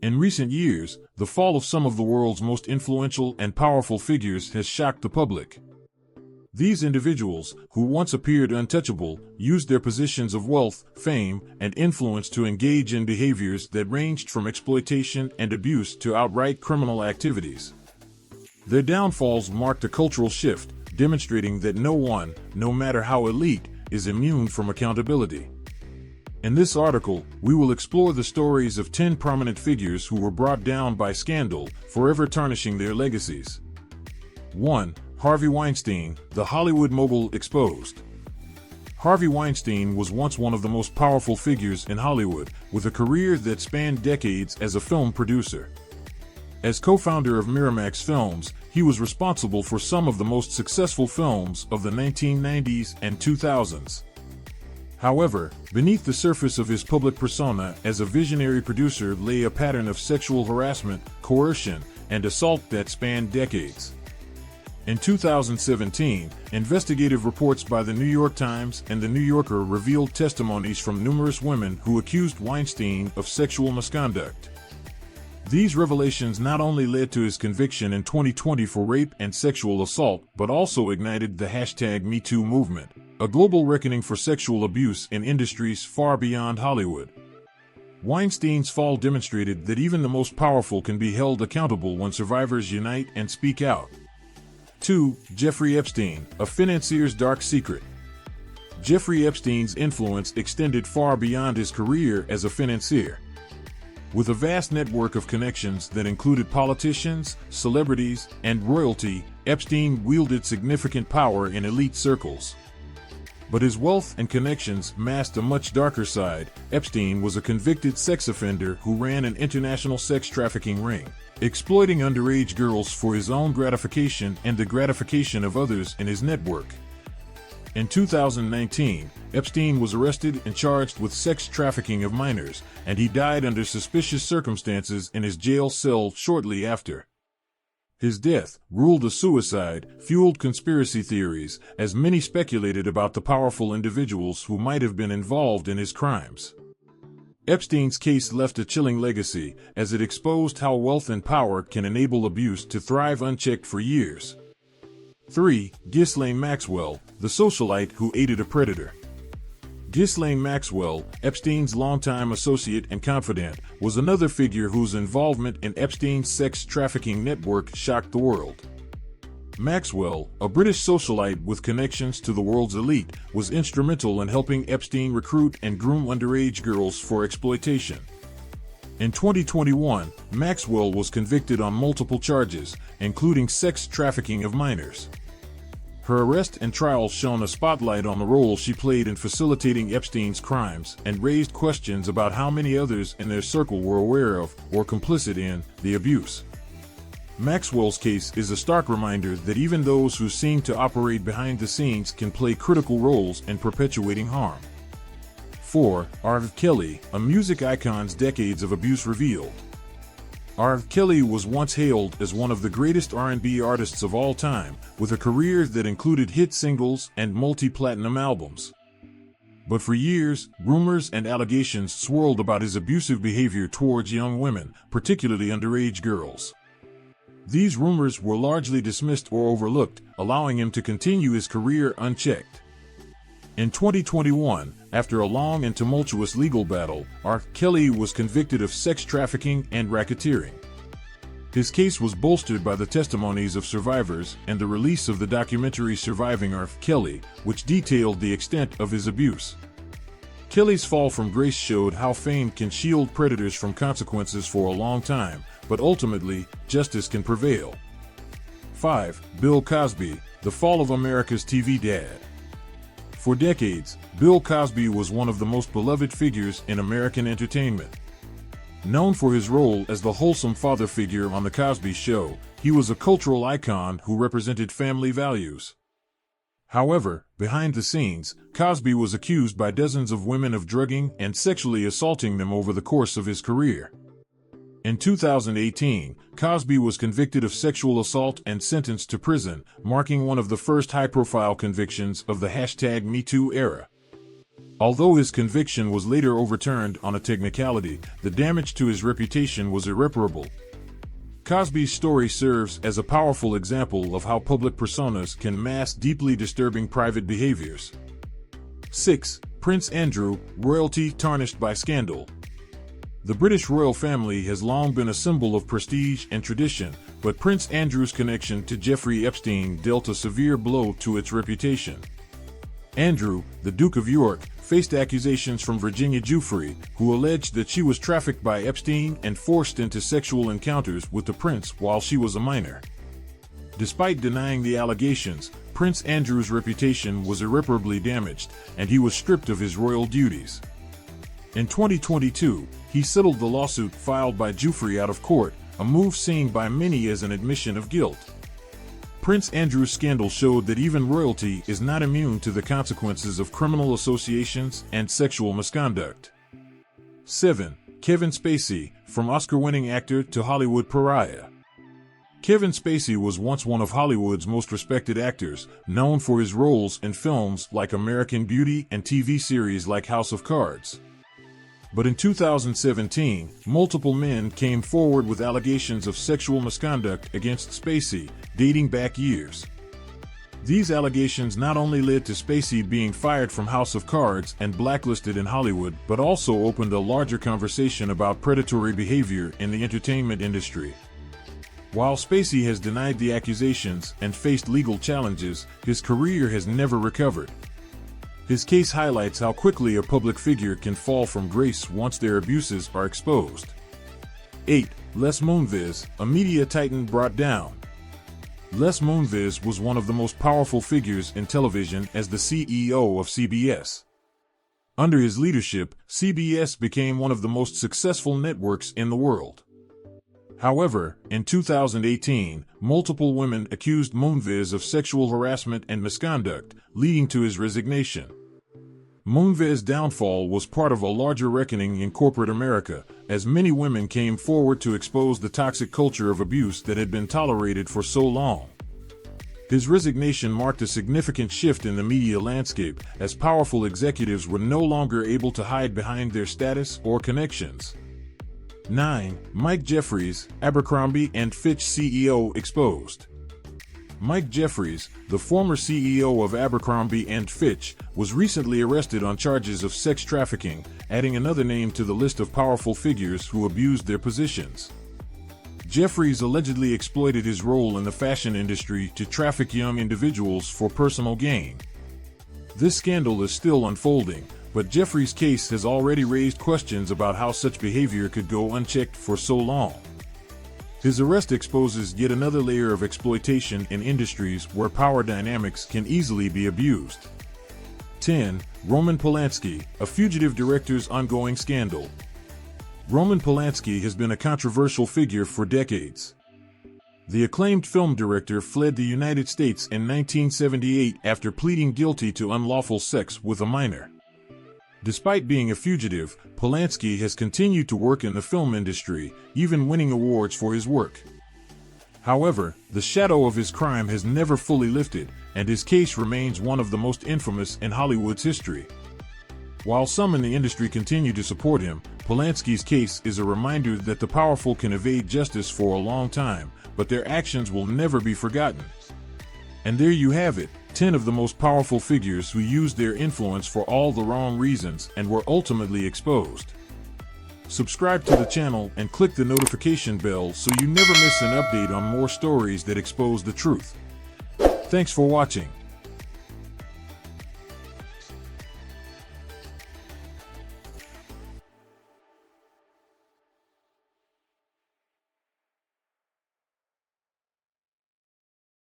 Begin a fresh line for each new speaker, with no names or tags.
In recent years, the fall of some of the world's most influential and powerful figures has shocked the public. These individuals, who once appeared untouchable, used their positions of wealth, fame, and influence to engage in behaviors that ranged from exploitation and abuse to outright criminal activities. Their downfalls marked a cultural shift, demonstrating that no one, no matter how elite, is immune from accountability. In this article, we will explore the stories of 10 prominent figures who were brought down by scandal, forever tarnishing their legacies. 1. Harvey Weinstein, the Hollywood mogul exposed. Harvey Weinstein was once one of the most powerful figures in Hollywood, with a career that spanned decades as a film producer. As co-founder of Miramax Films, he was responsible for some of the most successful films of the 1990s and 2000s. However, beneath the surface of his public persona as a visionary producer lay a pattern of sexual harassment, coercion, and assault that spanned decades. In 2017, investigative reports by the New York Times and the New Yorker revealed testimonies from numerous women who accused Weinstein of sexual misconduct. These revelations not only led to his conviction in 2020 for rape and sexual assault, but also ignited the #MeToo movement, a global reckoning for sexual abuse in industries far beyond Hollywood. Weinstein's fall demonstrated that even the most powerful can be held accountable when survivors unite and speak out. 2. Jeffrey Epstein, a financier's dark secret. Jeffrey Epstein's influence extended far beyond his career as a financier. With a vast network of connections that included politicians, celebrities, and royalty, Epstein wielded significant power in elite circles. But his wealth and connections masked a much darker side. Epstein was a convicted sex offender who ran an international sex trafficking ring, exploiting underage girls for his own gratification and the gratification of others in his network. In 2019, Epstein was arrested and charged with sex trafficking of minors, and he died under suspicious circumstances in his jail cell shortly after. His death, ruled a suicide, fueled conspiracy theories, as many speculated about the powerful individuals who might have been involved in his crimes. Epstein's case left a chilling legacy, as it exposed how wealth and power can enable abuse to thrive unchecked for years. 3. Ghislaine Maxwell, the socialite who aided a predator. Ghislaine Maxwell, Epstein's longtime associate and confidant, was another figure whose involvement in Epstein's sex trafficking network shocked the world. Maxwell, a British socialite with connections to the world's elite, was instrumental in helping Epstein recruit and groom underage girls for exploitation. In 2021, Maxwell was convicted on multiple charges, including sex trafficking of minors. Her arrest and trial shone a spotlight on the role she played in facilitating Epstein's crimes and raised questions about how many others in their circle were aware of or complicit in the abuse. Maxwell's case is a stark reminder that even those who seem to operate behind the scenes can play critical roles in perpetuating harm. 4. R. Kelly, a music icon's decades of abuse revealed. R. Kelly was once hailed as one of the greatest R&B artists of all time, with a career that included hit singles and multi-platinum albums. But for years, rumors and allegations swirled about his abusive behavior towards young women, particularly underage girls. These rumors were largely dismissed or overlooked, allowing him to continue his career unchecked. In 2021, after a long and tumultuous legal battle, R. Kelly was convicted of sex trafficking and racketeering. His case was bolstered by the testimonies of survivors and the release of the documentary Surviving R. Kelly, which detailed the extent of his abuse. Kelly's fall from grace showed how fame can shield predators from consequences for a long time, but ultimately, justice can prevail. 5. Bill Cosby, the fall of America's TV dad. For decades, Bill Cosby was one of the most beloved figures in American entertainment. Known for his role as the wholesome father figure on The Cosby Show, he was a cultural icon who represented family values. However, behind the scenes, Cosby was accused by dozens of women of drugging and sexually assaulting them over the course of his career. In 2018, Cosby was convicted of sexual assault and sentenced to prison, marking one of the first high-profile convictions of the #MeToo era. Although his conviction was later overturned on a technicality, the damage to his reputation was irreparable. Cosby's story serves as a powerful example of how public personas can mask deeply disturbing private behaviors. 6. Prince Andrew, royalty tarnished by scandal. The British royal family has long been a symbol of prestige and tradition, but Prince Andrew's connection to Jeffrey Epstein dealt a severe blow to its reputation. Andrew, the Duke of York, faced accusations from Virginia Giuffre, who alleged that she was trafficked by Epstein and forced into sexual encounters with the prince while she was a minor. Despite denying the allegations, Prince Andrew's reputation was irreparably damaged, and he was stripped of his royal duties. In 2022, he settled the lawsuit filed by Giuffre out of court, a move seen by many as an admission of guilt. Prince Andrew's scandal showed that even royalty is not immune to the consequences of criminal associations and sexual misconduct. 7. Kevin Spacey, from Oscar-winning actor to Hollywood pariah. Kevin Spacey was once one of Hollywood's most respected actors, known for his roles in films like American Beauty and TV series like House of Cards. But in 2017, multiple men came forward with allegations of sexual misconduct against Spacey, dating back years. These allegations not only led to Spacey being fired from House of Cards and blacklisted in Hollywood, but also opened a larger conversation about predatory behavior in the entertainment industry. While Spacey has denied the accusations and faced legal challenges, his career has never recovered. His case highlights how quickly a public figure can fall from grace once their abuses are exposed. 8. Les Moonves, a media titan brought down. Les Moonves was one of the most powerful figures in television as the CEO of CBS. Under his leadership, CBS became one of the most successful networks in the world. However, in 2018, multiple women accused Moonves of sexual harassment and misconduct, leading to his resignation. Moonves' downfall was part of a larger reckoning in corporate America, as many women came forward to expose the toxic culture of abuse that had been tolerated for so long. His resignation marked a significant shift in the media landscape, as powerful executives were no longer able to hide behind their status or connections. 9. Mike Jeffries, Abercrombie & Fitch CEO exposed. Mike Jeffries, the former CEO of Abercrombie & Fitch, was recently arrested on charges of sex trafficking, adding another name to the list of powerful figures who abused their positions. Jeffries allegedly exploited his role in the fashion industry to traffic young individuals for personal gain. This scandal is still unfolding, but Jeffries' case has already raised questions about how such behavior could go unchecked for so long. His arrest exposes yet another layer of exploitation in industries where power dynamics can easily be abused. 10. Roman Polanski, a fugitive director's ongoing scandal. Roman Polanski has been a controversial figure for decades. The acclaimed film director fled the United States in 1978 after pleading guilty to unlawful sex with a minor. Despite being a fugitive, Polanski has continued to work in the film industry, even winning awards for his work. However, the shadow of his crime has never fully lifted, and his case remains one of the most infamous in Hollywood's history. While some in the industry continue to support him, Polanski's case is a reminder that the powerful can evade justice for a long time, but their actions will never be forgotten. And there you have it, 10 of the most powerful figures who used their influence for all the wrong reasons and were ultimately exposed. Subscribe to the channel and click the notification bell so you never miss an update on more stories that expose the truth. Thanks for watching.